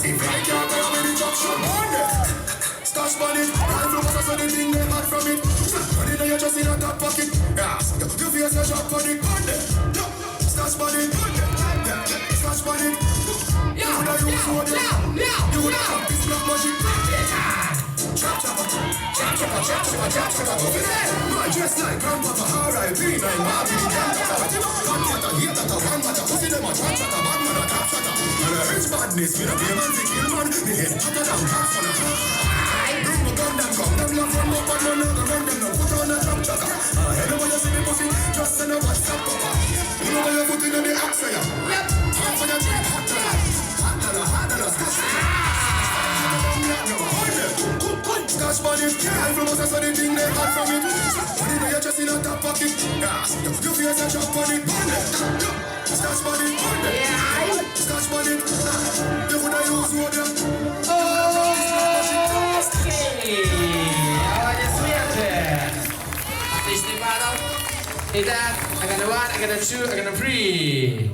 If I can't go with the junction on it. Stash money, rifle was also the thing they had from it. Money now you just in a top pocket. Yes, you feel your shop for the on it. Stash money, stash money. You woulda use what you woulda have this black magic. Chop chopper, chop chopper, chop chopper, chop chopper. Over there, man dressed like grandpapa. R.I.P. Nine Barbie, the grandpapa. One cutter, here that a one cutter. Pussy them a one cutter, bad man a top cutter. And a rich badness, we don't play man to kill man. The head hotter than hot for the bring my gun them, come them love run up, but no longer run them. Now put on a chop chopper. Ahead of when you see me pussy, just send a WhatsApp papa. You know where you put in on the axe for ya. Yep. Half of your check, hot dollar, stash Stash money, rifle was also the thing they had from it. Money now you just in a top pocket. Yes, you feel your shop for the money. Stash money, stash money. You woulda use what you. Okej, ja dziękuję. Liczny panel. I tak, I got a one, I got a two, I got a three.